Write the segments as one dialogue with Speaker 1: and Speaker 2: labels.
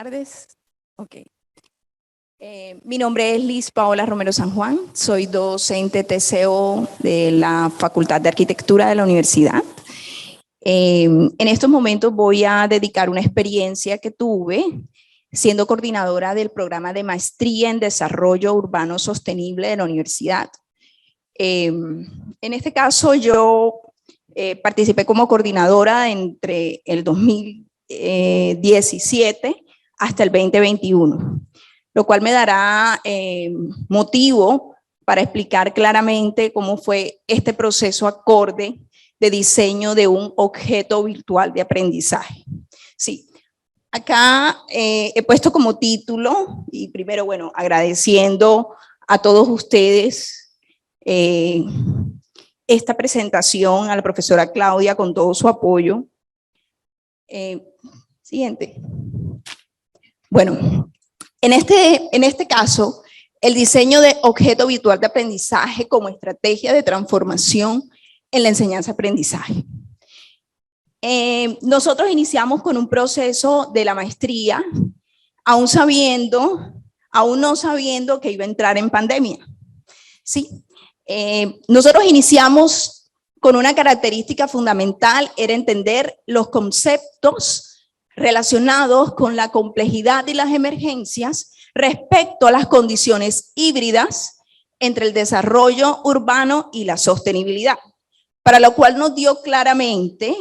Speaker 1: tardes. Ok. Mi nombre es Liz Paola Romero San Juan, soy docente TCO de la Facultad de Arquitectura de la Universidad. En estos momentos voy a dedicar una experiencia que tuve siendo coordinadora del programa de maestría en desarrollo urbano sostenible de la universidad. En este caso yo participé como coordinadora entre el 2017 hasta el 2021, lo cual me dará motivo para explicar claramente cómo fue este proceso acorde de diseño de un objeto virtual de aprendizaje. Sí, acá he puesto como título, y primero, bueno, agradeciendo a todos ustedes esta presentación, a la profesora Claudia con todo su apoyo. Siguiente. Bueno, en este caso, el diseño de objeto virtual de aprendizaje como estrategia de transformación en la enseñanza-aprendizaje. Nosotros iniciamos con un proceso de la maestría, aún no sabiendo que iba a entrar en pandemia. ¿Sí? Nosotros iniciamos con una característica fundamental, era entender los conceptos relacionados con la complejidad y las emergencias respecto a las condiciones híbridas entre el desarrollo urbano y la sostenibilidad, para lo cual nos dio claramente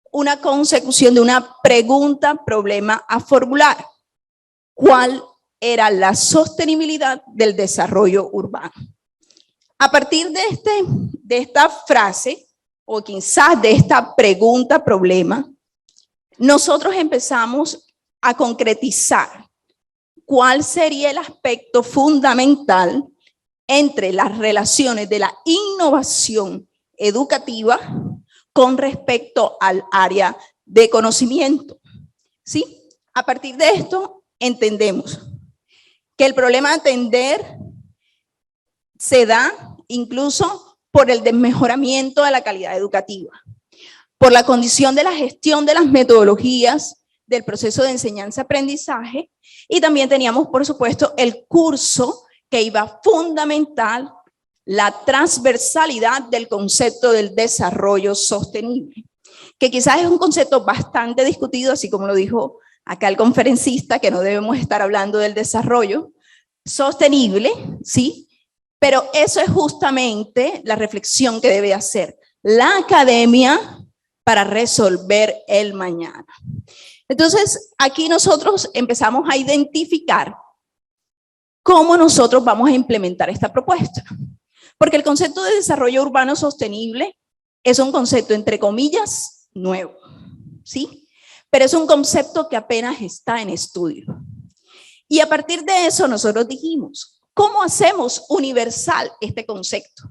Speaker 1: una consecución de una pregunta-problema a formular. ¿Cuál era la sostenibilidad del desarrollo urbano? A partir de esta frase, o quizás de esta pregunta-problema, nosotros empezamos a concretizar cuál sería el aspecto fundamental entre las relaciones de la innovación educativa con respecto al área de conocimiento. ¿Sí? A partir de esto entendemos que el problema a atender se da incluso por el desmejoramiento de la calidad educativa, por la condición de la gestión de las metodologías del proceso de enseñanza-aprendizaje, y también teníamos, por supuesto, el curso que iba a fundamentar la transversalidad del concepto del desarrollo sostenible, que quizás es un concepto bastante discutido, así como lo dijo acá el conferencista, que no debemos estar hablando del desarrollo sostenible, ¿sí? Pero eso es justamente la reflexión que debe hacer la academia para resolver el mañana. Entonces, aquí nosotros empezamos a identificar cómo nosotros vamos a implementar esta propuesta. Porque el concepto de desarrollo urbano sostenible es un concepto, entre comillas, nuevo, ¿sí? Pero es un concepto que apenas está en estudio. Y a partir de eso nosotros dijimos, ¿cómo hacemos universal este concepto?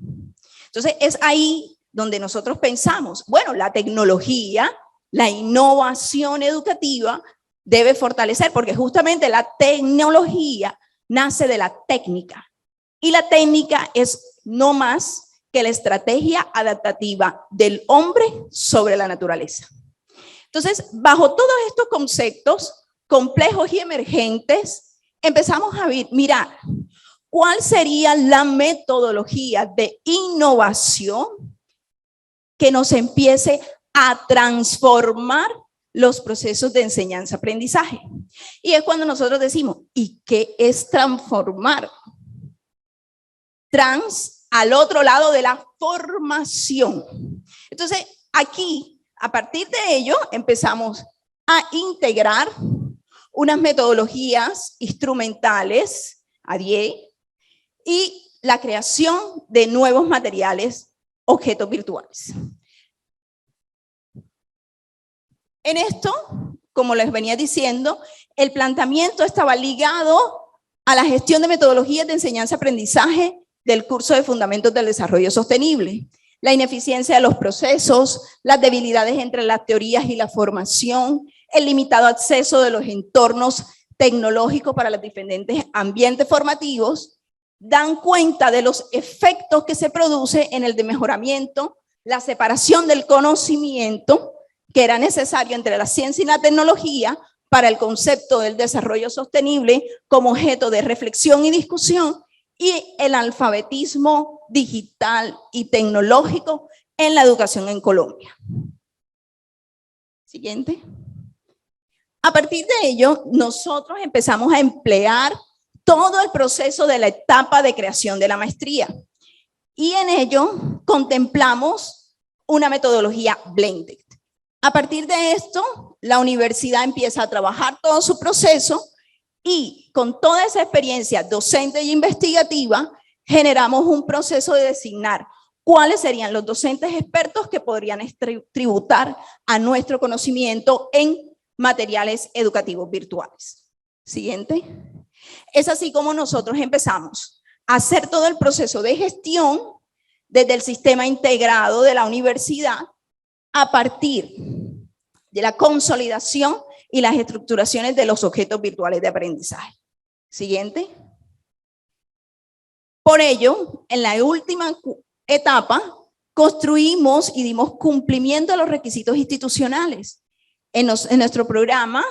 Speaker 1: Entonces, es ahí donde nosotros pensamos, bueno, la tecnología, la innovación educativa debe fortalecer, porque justamente la tecnología nace de la técnica, y la técnica es no más que la estrategia adaptativa del hombre sobre la naturaleza. Entonces, bajo todos estos conceptos complejos y emergentes, empezamos a mirar cuál sería la metodología de innovación que nos empiece a transformar los procesos de enseñanza-aprendizaje. Y es cuando nosotros decimos, ¿y qué es transformar? Trans al otro lado de la formación. Entonces, aquí, a partir de ello, empezamos a integrar unas metodologías instrumentales, ADIE, y la creación de nuevos materiales, objetos virtuales. En esto, como les venía diciendo, el planteamiento estaba ligado a la gestión de metodologías de enseñanza-aprendizaje del curso de Fundamentos del Desarrollo Sostenible, la ineficiencia de los procesos, las debilidades entre las teorías y la formación, el limitado acceso de los entornos tecnológicos para los diferentes ambientes formativos, dan cuenta de los efectos que se produce en el desmejoramiento, la separación del conocimiento que era necesario entre la ciencia y la tecnología para el concepto del desarrollo sostenible como objeto de reflexión y discusión, y el alfabetismo digital y tecnológico en la educación en Colombia. Siguiente. A partir de ello, nosotros empezamos a emplear todo el proceso de la etapa de creación de la maestría. Y en ello contemplamos una metodología blended. A partir de esto, la universidad empieza a trabajar todo su proceso y con toda esa experiencia docente y investigativa, generamos un proceso de designar cuáles serían los docentes expertos que podrían tributar a nuestro conocimiento en materiales educativos virtuales. Siguiente. Es así como nosotros empezamos a hacer todo el proceso de gestión desde el sistema integrado de la universidad a partir de la consolidación y las estructuraciones de los objetos virtuales de aprendizaje. Siguiente. Por ello, en la última etapa, construimos y dimos cumplimiento a los requisitos institucionales. En nuestro programa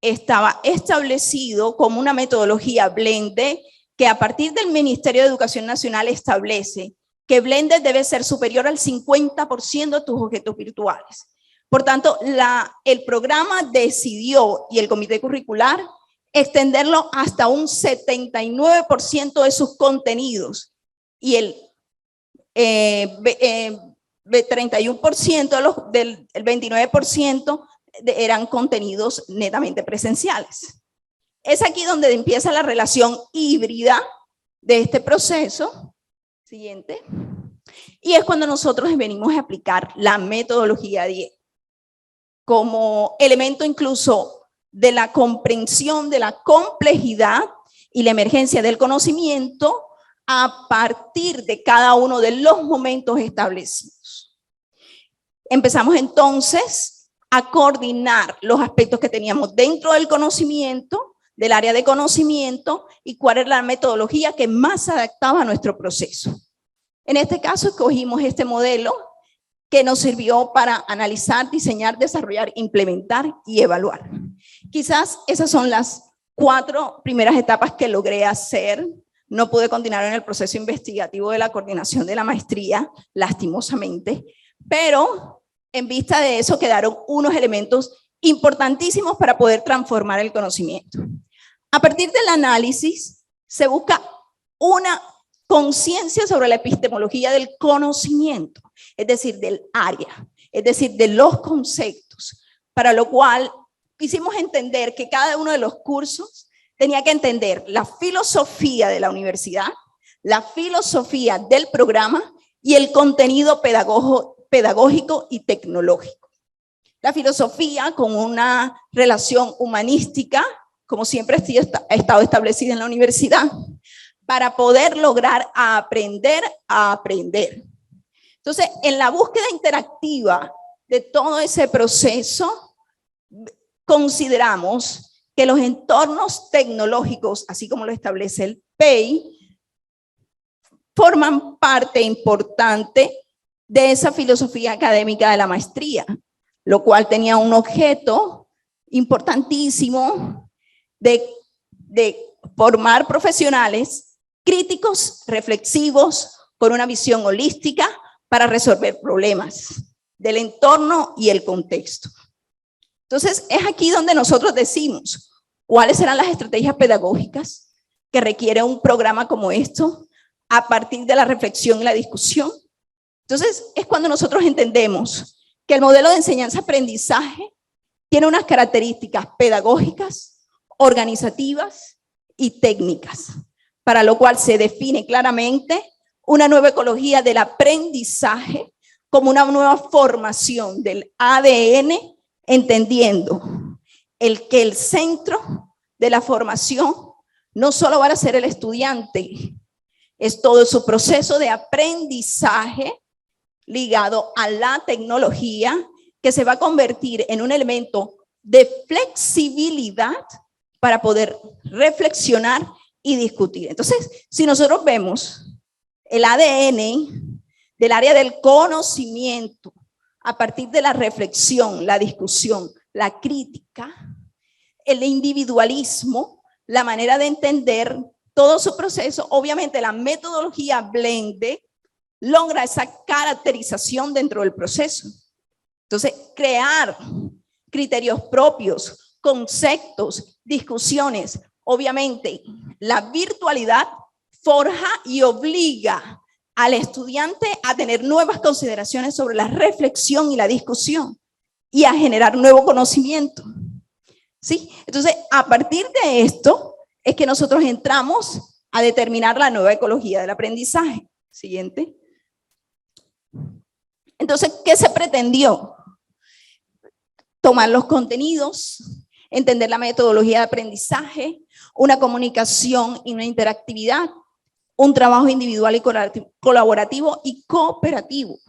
Speaker 1: estaba establecido como una metodología blended que a partir del Ministerio de Educación Nacional establece que blended debe ser superior al 50% de tus objetos virtuales. Por tanto, el programa decidió, y el comité curricular, extenderlo hasta un 79% de sus contenidos, y el 31%, el 29% eran contenidos netamente presenciales. Es aquí donde empieza la relación híbrida de este proceso. Siguiente. Y es cuando nosotros venimos a aplicar la metodología 10 como elemento incluso de la comprensión de la complejidad y la emergencia del conocimiento a partir de cada uno de los momentos establecidos. Empezamos entonces a coordinar los aspectos que teníamos dentro del conocimiento, del área de conocimiento, y cuál era la metodología que más se adaptaba a nuestro proceso. En este caso escogimos este modelo que nos sirvió para analizar, diseñar, desarrollar, implementar y evaluar. Quizás esas son las 4 primeras etapas que logré hacer. No pude continuar en el proceso investigativo de la coordinación de la maestría, lastimosamente, pero en vista de eso quedaron unos elementos importantísimos para poder transformar el conocimiento. A partir del análisis se busca una conciencia sobre la epistemología del conocimiento, es decir, del área, es decir, de los conceptos, para lo cual quisimos entender que cada uno de los cursos tenía que entender la filosofía de la universidad, la filosofía del programa y el contenido pedagógico y tecnológico. La filosofía con una relación humanística, como siempre ha estado establecida en la universidad, para poder lograr aprender a aprender. Entonces, en la búsqueda interactiva de todo ese proceso, consideramos que los entornos tecnológicos, así como lo establece el PEI, forman parte importante de esa filosofía académica de la maestría, lo cual tenía un objeto importantísimo de formar profesionales críticos, reflexivos, con una visión holística para resolver problemas del entorno y el contexto. Entonces, es aquí donde nosotros decimos cuáles serán las estrategias pedagógicas que requiere un programa como esto a partir de la reflexión y la discusión. Entonces, es cuando nosotros entendemos que el modelo de enseñanza-aprendizaje tiene unas características pedagógicas, organizativas y técnicas, para lo cual se define claramente una nueva ecología del aprendizaje como una nueva formación del ADN, entendiendo que el centro de la formación no solo va a ser el estudiante, es todo su proceso de aprendizaje ligado a la tecnología que se va a convertir en un elemento de flexibilidad para poder reflexionar y discutir. Entonces, si nosotros vemos el ADN del área del conocimiento a partir de la reflexión, la discusión, la crítica, el individualismo, la manera de entender todo su proceso. Obviamente la metodología Blended logra esa caracterización dentro del proceso. Entonces, crear criterios propios, conceptos, discusiones. Obviamente, la virtualidad forja y obliga al estudiante a tener nuevas consideraciones sobre la reflexión y la discusión y a generar nuevo conocimiento. ¿Sí? Entonces, a partir de esto es que nosotros entramos a determinar la nueva ecología del aprendizaje. Siguiente. Entonces, ¿qué se pretendió? Tomar los contenidos, entender la metodología de aprendizaje, una comunicación y una interactividad, un trabajo individual y colaborativo y cooperativo,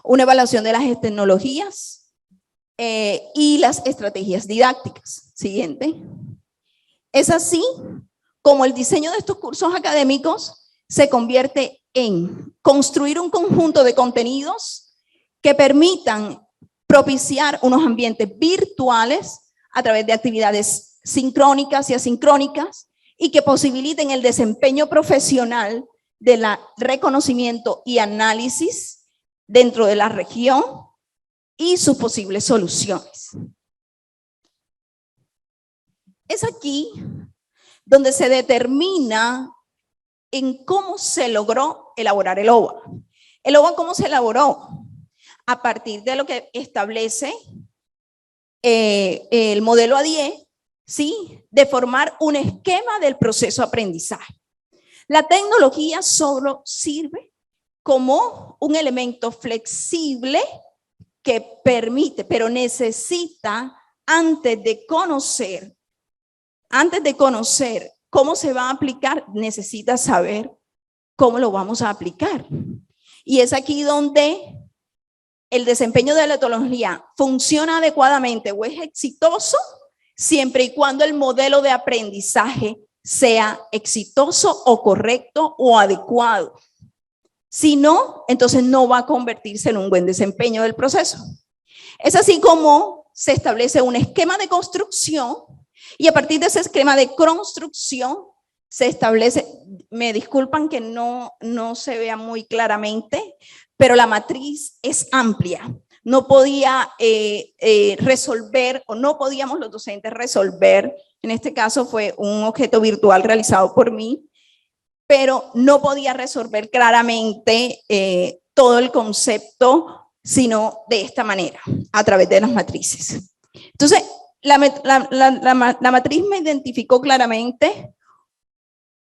Speaker 1: una evaluación de las tecnologías y las estrategias didácticas. Siguiente. Es así como el diseño de estos cursos académicos se convierte en construir un conjunto de contenidos que permitan propiciar unos ambientes virtuales a través de actividades sincrónicas y asincrónicas y que posibiliten el desempeño profesional del reconocimiento y análisis dentro de la región y sus posibles soluciones. Es aquí donde se determina en cómo se logró elaborar el OVA. ¿El OVA cómo se elaboró? A partir de lo que establece el modelo A10, ¿sí? De formar un esquema del proceso de aprendizaje. La tecnología solo sirve como un elemento flexible que permite, pero necesita, antes de conocer cómo se va a aplicar, necesita saber cómo lo vamos a aplicar. Y es aquí donde el desempeño de la metodología funciona adecuadamente o es exitoso siempre y cuando el modelo de aprendizaje sea exitoso o correcto o adecuado. Si no, entonces no va a convertirse en un buen desempeño del proceso. Es así como se establece un esquema de construcción y a partir de ese esquema de construcción se establece, me disculpan que no se vea muy claramente, pero la matriz es amplia. No podía resolver, o no podíamos los docentes resolver, en este caso fue un objeto virtual realizado por mí, pero no podía resolver claramente todo el concepto, sino de esta manera, a través de las matrices. Entonces, la matriz me identificó claramente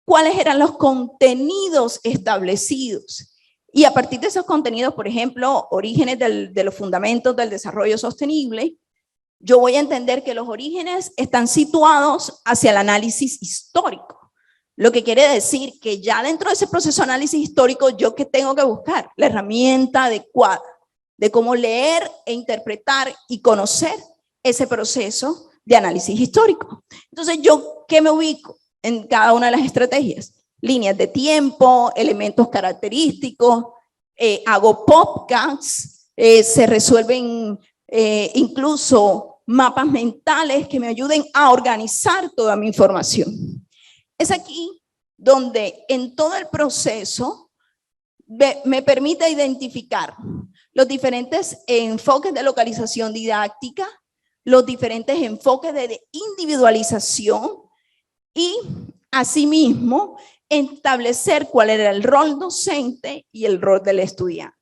Speaker 1: cuáles eran los contenidos establecidos. Y a partir de esos contenidos, por ejemplo, orígenes de los fundamentos del desarrollo sostenible, yo voy a entender que los orígenes están situados hacia el análisis histórico. Lo que quiere decir que ya dentro de ese proceso de análisis histórico, ¿yo qué tengo que buscar? La herramienta adecuada de cómo leer e interpretar y conocer ese proceso de análisis histórico. Entonces, ¿yo qué me ubico en cada una de las estrategias? Líneas de tiempo, elementos característicos, hago podcasts, se resuelven incluso mapas mentales que me ayuden a organizar toda mi información. Es aquí donde en todo el proceso me permite identificar los diferentes enfoques de localización didáctica, los diferentes enfoques de individualización y asimismo establecer cuál era el rol docente y el rol del estudiante.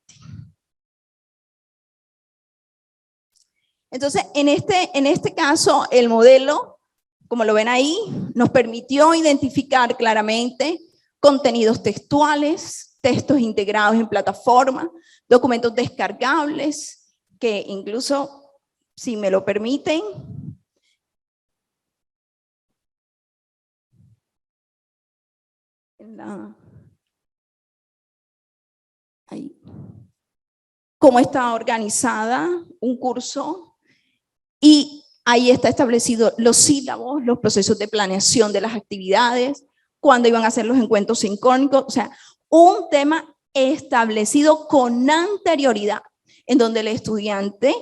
Speaker 1: Entonces, en este caso, el modelo, como lo ven ahí, nos permitió identificar claramente contenidos textuales, textos integrados en plataforma, documentos descargables, que incluso, si me lo permiten, ahí, cómo está organizada un curso, y ahí está establecido los sílabos, los procesos de planeación de las actividades, cuándo iban a hacer los encuentros sincrónicos, o sea, un tema establecido con anterioridad, en donde el estudiante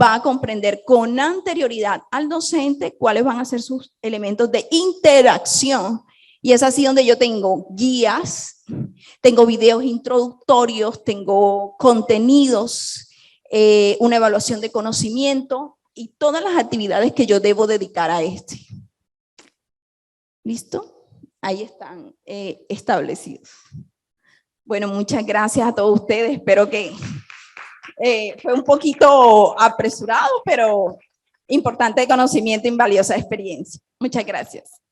Speaker 1: va a comprender con anterioridad al docente cuáles van a ser sus elementos de interacción. Y es así donde yo tengo guías, tengo videos introductorios, tengo contenidos, una evaluación de conocimiento y todas las actividades que yo debo dedicar a este. ¿Listo? Ahí están establecidos. Bueno, muchas gracias a todos ustedes. Espero que fue un poquito apresurado, pero importante conocimiento y valiosa experiencia. Muchas gracias.